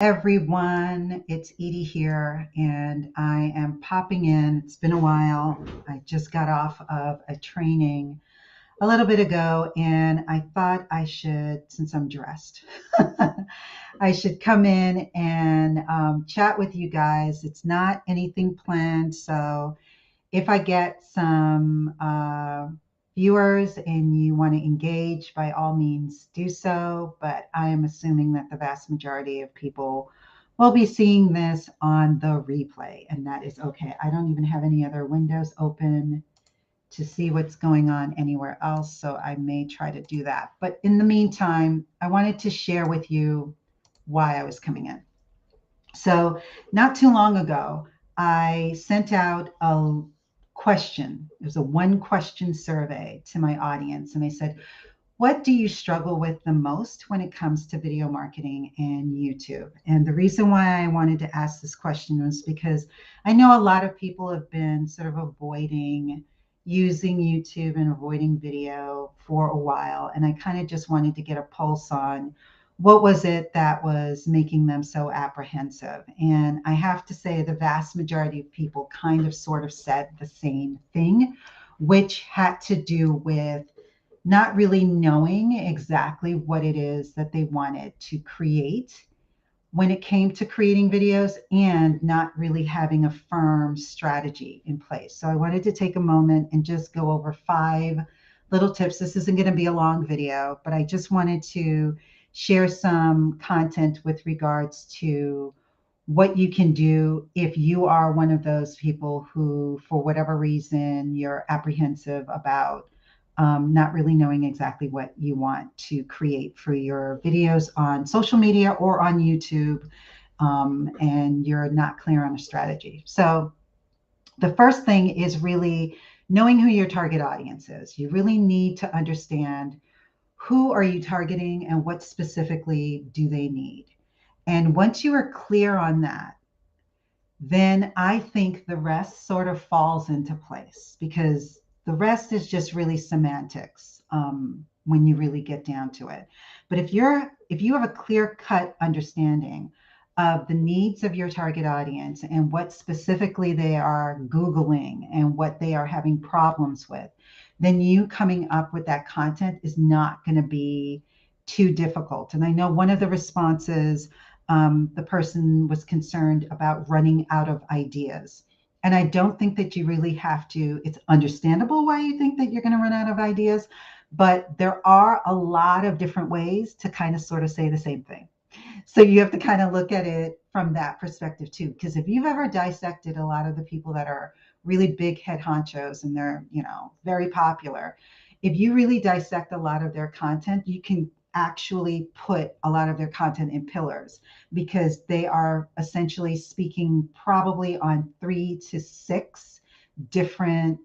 Everyone, it's Edie here, and I am popping in. It's been a while. I just got off of a training a little bit ago, and I thought I should, since I'm dressed, I should come in and chat with you guys. It's not anything planned, so if I get some viewers and you want to engage, by all means do so. But I am assuming that the vast majority of people will be seeing this on the replay, and that is okay. I don't even have any other windows open to see what's going on anywhere else, so I may try to do that. But in the meantime, I wanted to share with you why I was coming in. So, not too long ago, I sent out a question. It was a one question survey to my audience. And I said, what do you struggle with the most when it comes to video marketing and YouTube? And the reason why I wanted to ask this question was because I know a lot of people have been sort of avoiding using YouTube and avoiding video for a while. And I kind of just wanted to get a pulse on what was it that was making them so apprehensive. And I have to say, the vast majority of people kind of sort of said the same thing, which had to do with not really knowing exactly what it is that they wanted to create when it came to creating videos, and not really having a firm strategy in place. So I wanted to take a moment and just go over 5 little tips. This isn't going to be a long video, but I just wanted to share some content with regards to what you can do if you are one of those people who, for whatever reason, you're apprehensive about not really knowing exactly what you want to create for your videos on social media or on YouTube, and you're not clear on a strategy. So the first thing is really knowing who your target audience is. You really need to understand, who are you targeting and what specifically do they need? And once you are clear on that, then I think the rest sort of falls into place, because the rest is just really semantics when you really get down to it. But if you have a clear cut understanding of the needs of your target audience and what specifically they are Googling and what they are having problems with, then you coming up with that content is not going to be too difficult. And I know one of the responses, the person was concerned about running out of ideas. And I don't think that you really have to. It's understandable why you think that you're going to run out of ideas, but there are a lot of different ways to kind of sort of say the same thing. So you have to kind of look at it from that perspective too. Because if you've ever dissected a lot of the people that are really big head honchos and they're, very popular, if you really dissect a lot of their content, you can actually put a lot of their content in pillars, because they are essentially speaking probably on 3 to 6 different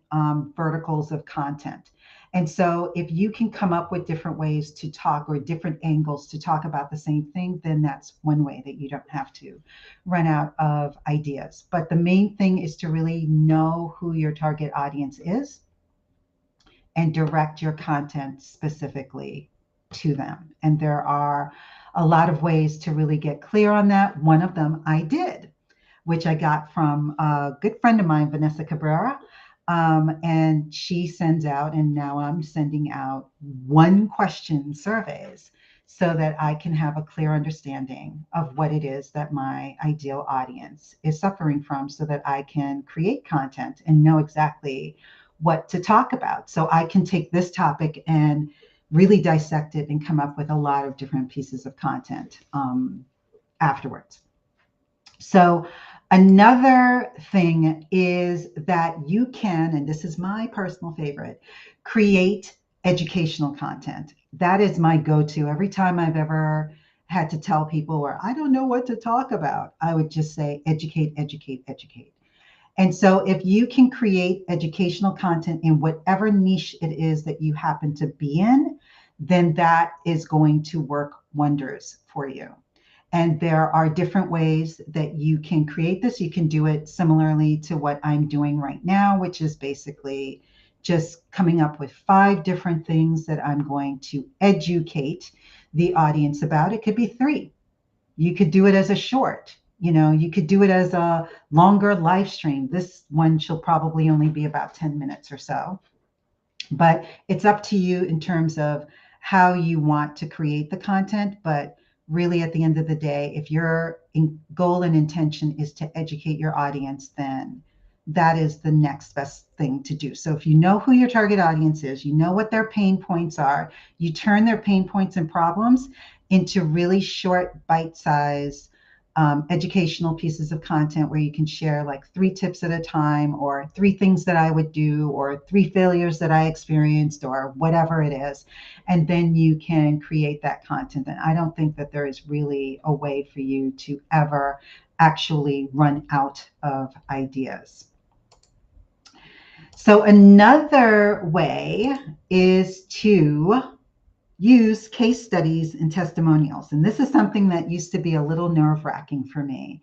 verticals of content. And so if you can come up with different ways to talk, or different angles to talk about the same thing, then that's one way that you don't have to run out of ideas. But the main thing is to really know who your target audience is and direct your content specifically to them. And there are a lot of ways to really get clear on that. One of them I did, which I got from a good friend of mine, Vanessa Cabrera. And she sends out, and now I'm sending out, one question surveys so that I can have a clear understanding of what it is that my ideal audience is suffering from, so that I can create content and know exactly what to talk about. So I can take this topic and really dissect it and come up with a lot of different pieces of content afterwards. So another thing is that you can, and this is my personal favorite, create educational content. That is my go-to. Every time I've ever had to tell people, or I don't know what to talk about, I would just say educate, educate, educate. And so if you can create educational content in whatever niche it is that you happen to be in, then that is going to work wonders for you. And there are different ways that you can create this. You can do it similarly to what I'm doing right now, which is basically just coming up with 5 different things that I'm going to educate the audience about. It could be 3. You could do it as a short. You could do it as a longer live stream. This one shall probably only be about 10 minutes or so. But it's up to you in terms of how you want to create the content. But really, at the end of the day, if your goal and intention is to educate your audience, then that is the next best thing to do. So if you know who your target audience is, you know what their pain points are, you turn their pain points and problems into really short, bite-sized educational pieces of content where you can share like 3 tips at a time, or 3 things that I would do, or 3 failures that I experienced, or whatever it is. And then you can create that content. And I don't think that there is really a way for you to ever actually run out of ideas. So another way is to use case studies and testimonials. And this is something that used to be a little nerve-wracking for me.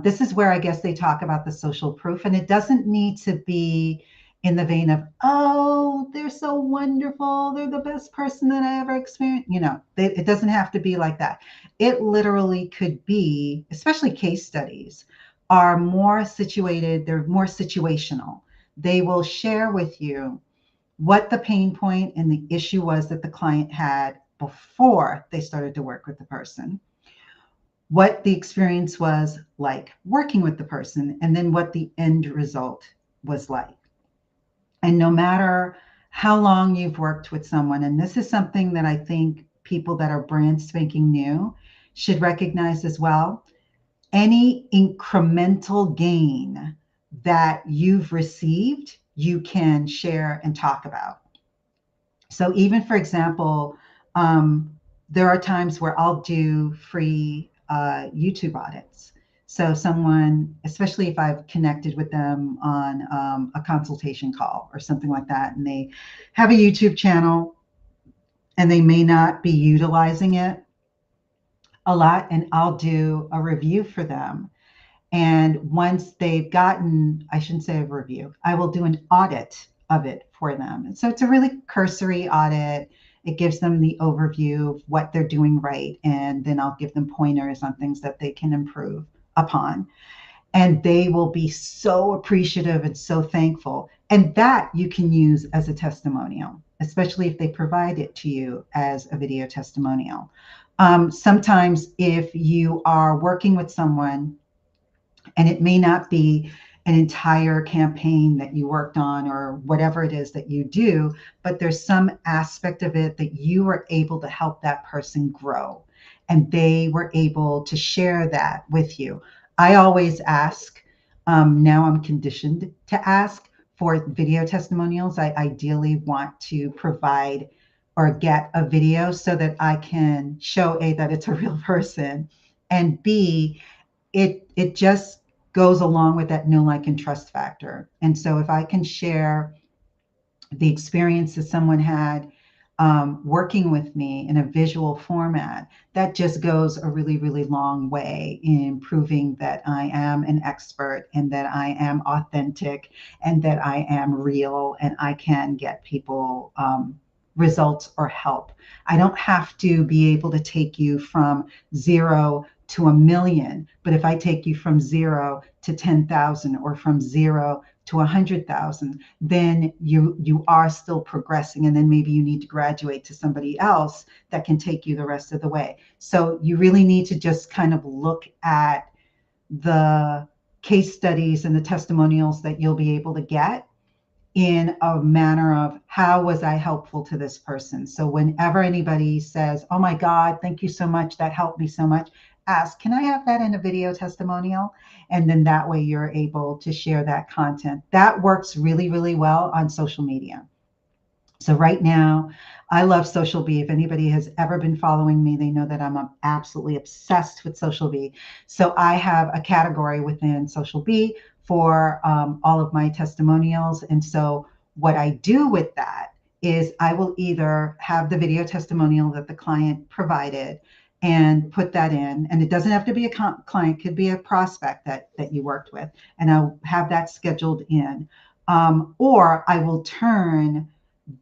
This is where I guess they talk about the social proof, and it doesn't need to be in the vein of, oh, they're so wonderful, they're the best person that I ever experienced. It doesn't have to be like that. It literally could be, especially case studies, are more situated, they're more situational. They will share with you what the pain point and the issue was that the client had before they started to work with the person, what the experience was like working with the person, and then what the end result was like. And no matter how long you've worked with someone, and this is something that I think people that are brand spanking new should recognize as well, any incremental gain that you've received, you can share and talk about. So even, for example, there are times where I'll do free YouTube audits. So someone, especially if I've connected with them on a consultation call or something like that, and they have a YouTube channel and they may not be utilizing it a lot, and I'll do a review for them. And once they've gotten, I shouldn't say a review, I will do an audit of it for them. And so it's a really cursory audit. It gives them the overview of what they're doing right. And then I'll give them pointers on things that they can improve upon. And they will be so appreciative and so thankful. And that you can use as a testimonial, especially if they provide it to you as a video testimonial. Sometimes if you are working with someone, and it may not be an entire campaign that you worked on or whatever it is that you do, but there's some aspect of it that you were able to help that person grow, and they were able to share that with you. I always ask, now I'm conditioned to ask for video testimonials. I ideally want to provide or get a video so that I can show A, that it's a real person, and B, it just goes along with that know, like, and trust factor. And so if I can share the experience that someone had working with me in a visual format, that just goes a really, really long way in proving that I am an expert and that I am authentic and that I am real and I can get people results or help. I don't have to be able to take you from 0 to 1,000,000, but if I take you from 0 to 10,000 or from 0 to 100,000, then you are still progressing, and then maybe you need to graduate to somebody else that can take you the rest of the way. So you really need to just kind of look at the case studies and the testimonials that you'll be able to get in a manner of, how was I helpful to this person? So whenever anybody says, oh my God, thank you so much, that helped me so much, ask, can I have that in a video testimonial? And then that way you're able to share that content. That works really, really well on social media. So right now, I love Social Bee. If anybody has ever been following me, they know that I'm absolutely obsessed with Social Bee. So I have a category within Social Bee for all of my testimonials. And so what I do with that is I will either have the video testimonial that the client provided and put that in, and it doesn't have to be a client, could be a prospect that you worked with, and I'll have that scheduled in. Or I will turn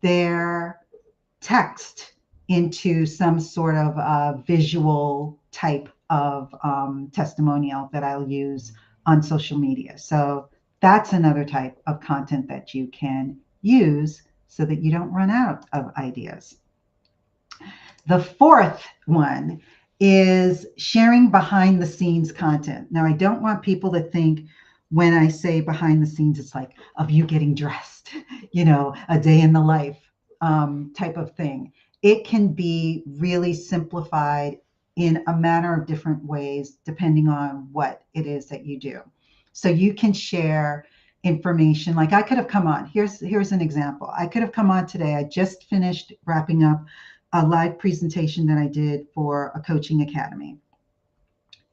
their text into some sort of visual type of testimonial that I'll use on social media. So that's another type of content that you can use so that you don't run out of ideas. The fourth one is sharing behind the scenes content. Now, I don't want people to think when I say behind the scenes, it's like of you getting dressed, a day in the life type of thing. It can be really simplified in a manner of different ways, depending on what it is that you do. So you can share information. Like I could have come on. Here's an example. I could have come on today. I just finished wrapping up a live presentation that I did for a coaching academy.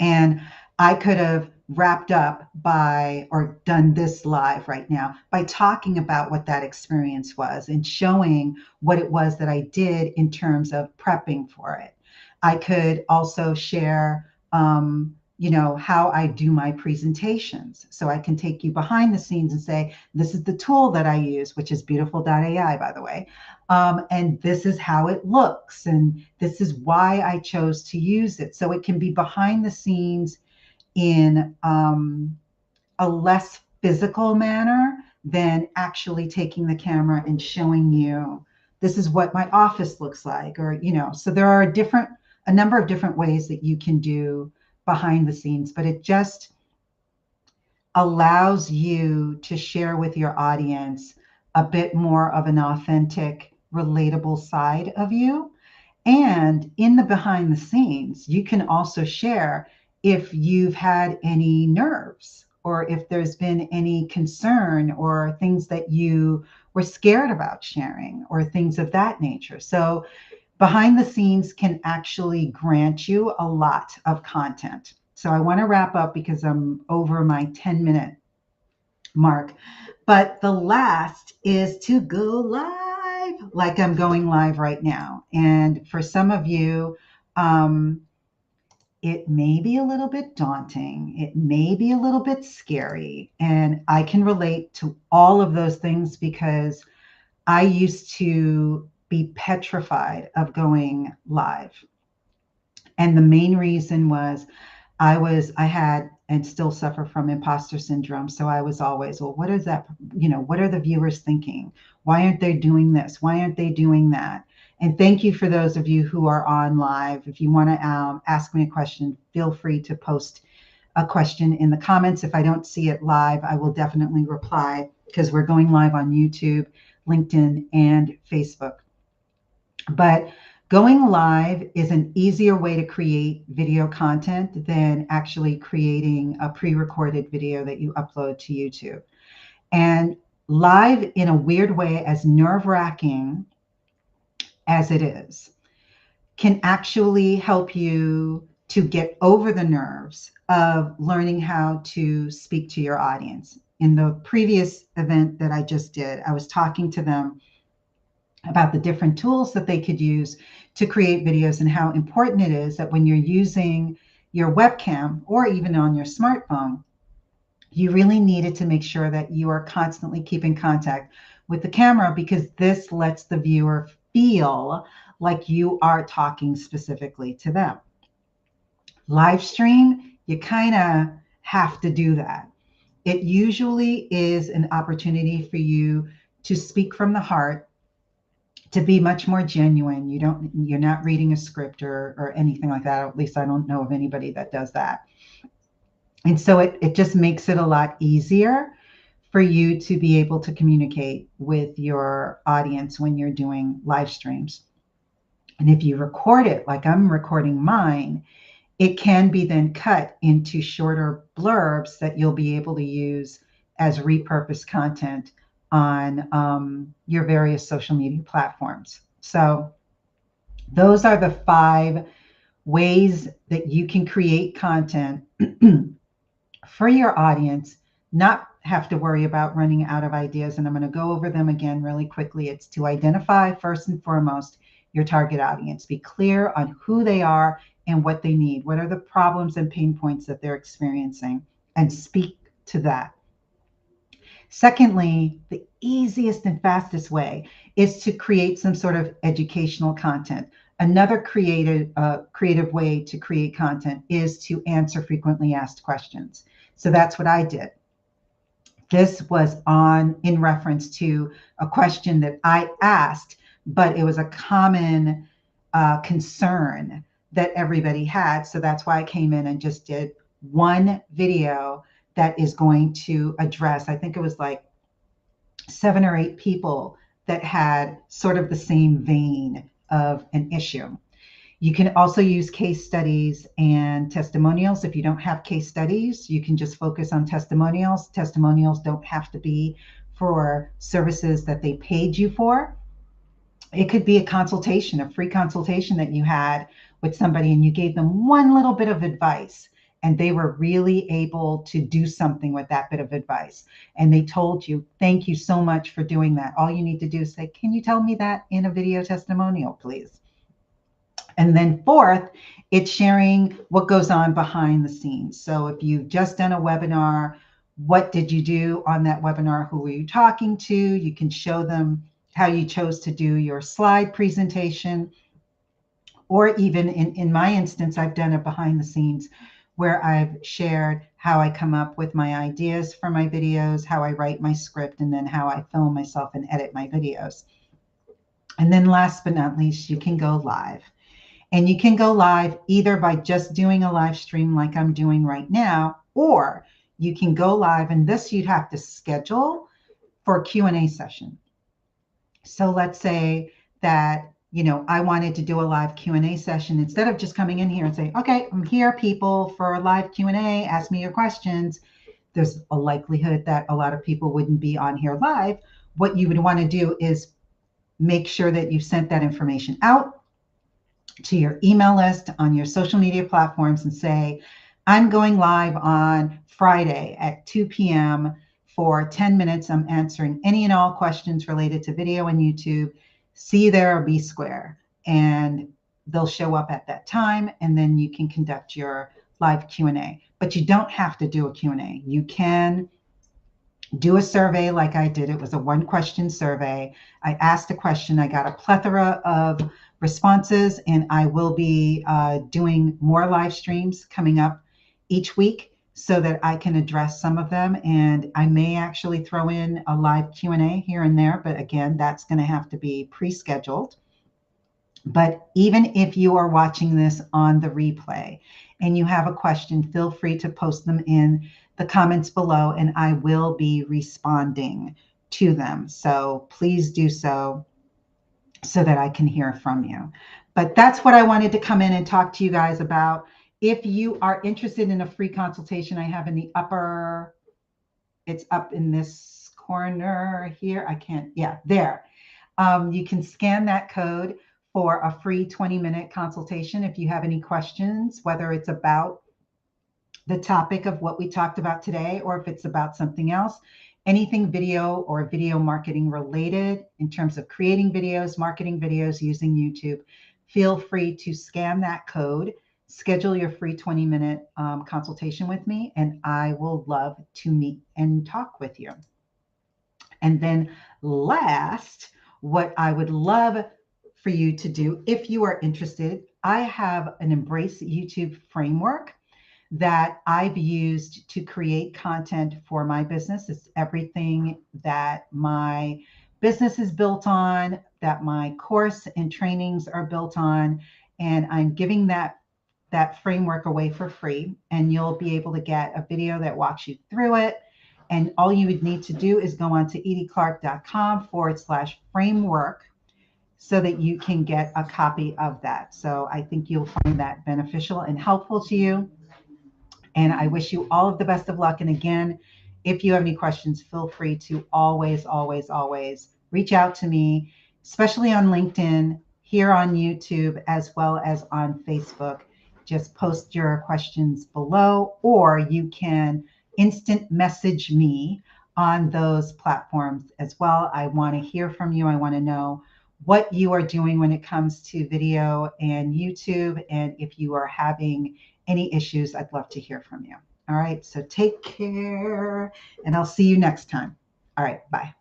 And I could have wrapped up or done this live right now by talking about what that experience was and showing what it was that I did in terms of prepping for it. I could also share, how I do my presentations. So I can take you behind the scenes and say, this is the tool that I use, which is beautiful.ai, by the way. And this is how it looks. And this is why I chose to use it. So it can be behind the scenes in a less physical manner than actually taking the camera and showing you, this is what my office looks like, or, so there are a number of different ways that you can do behind the scenes, but it just allows you to share with your audience a bit more of an authentic, relatable side of you. And in the behind the scenes, you can also share if you've had any nerves or if there's been any concern or things that you were scared about sharing or things of that nature. So behind the scenes can actually grant you a lot of content. So I want to wrap up because I'm over my 10-minute mark. But the last is to go live, like I'm going live right now. And for some of you, it may be a little bit daunting. It may be a little bit scary. And I can relate to all of those things because I used to be petrified of going live. And the main reason was I had and still suffer from imposter syndrome. So I was always, well, what is that? What are the viewers thinking? Why aren't they doing this? Why aren't they doing that? And thank you for those of you who are on live. If you want to ask me a question, feel free to post a question in the comments. If I don't see it live, I will definitely reply because we're going live on YouTube, LinkedIn, and Facebook. But going live is an easier way to create video content than actually creating a pre-recorded video that you upload to YouTube. And live, in a weird way, as nerve-wracking as it is, can actually help you to get over the nerves of learning how to speak to your audience. In the previous event that I just did, I was talking to them about the different tools that they could use to create videos and how important it is that when you're using your webcam or even on your smartphone, you really needed to make sure that you are constantly keeping contact with the camera because this lets the viewer feel like you are talking specifically to them. Live stream, you kind of have to do that. It usually is an opportunity for you to speak from the heart, to be much more genuine. You're not reading a script or anything like that. At least I don't know of anybody that does that. And so it just makes it a lot easier for you to be able to communicate with your audience when you're doing live streams. And if you record it like I'm recording mine, it can be then cut into shorter blurbs that you'll be able to use as repurposed content on your various social media platforms. So those are the 5 ways that you can create content for your audience, not have to worry about running out of ideas. And I'm going to go over them again really quickly. It's to identify, first and foremost, your target audience. Be clear on who they are and what they need. What are the problems and pain points that they're experiencing? And speak to that. Secondly, the easiest and fastest way is to create some sort of educational content. Another creative way to create content is to answer frequently asked questions. So that's what I did. This was in reference to a question that I asked, but it was a common concern that everybody had. So that's why I came in and just did one video that is going to address, I think it was like 7 or 8 people that had sort of the same vein of an issue. You can also use case studies and testimonials. If you don't have case studies, you can just focus on testimonials. Testimonials don't have to be for services that they paid you for. It could be a consultation, a free consultation that you had with somebody and you gave them one little bit of advice and they were really able to do something with that bit of advice. And they told you, thank you so much for doing that. All you need to do is say, can you tell me that in a video testimonial, please? And then fourth, it's sharing what goes on behind the scenes. So if you've just done a webinar, what did you do on that webinar? Who were you talking to? You can show them how you chose to do your slide presentation. Or even in my instance, I've done it behind the scenes where I've shared how I come up with my ideas for my videos, how I write my script, and then how I film myself and edit my videos. And then last but not least, you can go live. And you can go live either by just doing a live stream like I'm doing right now, or you can go live, and this you'd have to schedule for a Q&A session. So let's say that, I wanted to do a live Q&A session. Instead of just coming in here and saying, okay, I'm here, people, for a live Q&A, ask me your questions. There's a likelihood that a lot of people wouldn't be on here live. What you would want to do is make sure that you've sent that information out to your email list on your social media platforms and say, I'm going live on Friday at 2 p.m. for 10 minutes. I'm answering any and all questions related to video and YouTube. See you there or be square. And they'll show up at that time, and then you can conduct your live Q&A. But you don't have to do a Q&A. You can do a survey like I did. It was a 1-question survey. I asked a question. I got a plethora of responses, and I will be doing more live streams coming up each week so that I can address some of them. And I may actually throw in a live Q&A here and there, but again, that's going to have to be pre-scheduled. But even if you are watching this on the replay and you have a question, feel free to post them in the comments below, and I will be responding to them. So please do so that I can hear from you. But that's what I wanted to come in and talk to you guys about. If you are interested in a free consultation, I have in the upper, it's up in this corner here. I can't, yeah, there. You can scan that code for a free 20-minute consultation if you have any questions, whether it's about the topic of what we talked about today, or if it's about something else, anything video or video marketing related in terms of creating videos, marketing videos using YouTube, feel free to scan that code, schedule your free 20-minute consultation with me, and I will love to meet and talk with you. And then last, what I would love for you to do, if you are interested, I have an Embrace YouTube framework that I've used to create content for my business. It's everything that my business is built on, that my course and trainings are built on, and I'm giving that framework away for free, and you'll be able to get a video that walks you through it. And all you would need to do is go on to ediclark.com/framework so that you can get a copy of that. So I think you'll find that beneficial and helpful to you. And I wish you all of the best of luck. And again, if you have any questions, feel free to always, always, always reach out to me, especially on LinkedIn, here on YouTube, as well as on Facebook. Just post your questions below, or you can instant message me on those platforms as well. I want to hear from you. I want to know what you are doing when it comes to video and YouTube. And if you are having any issues, I'd love to hear from you. All right, so take care, and I'll see you next time. All right, bye.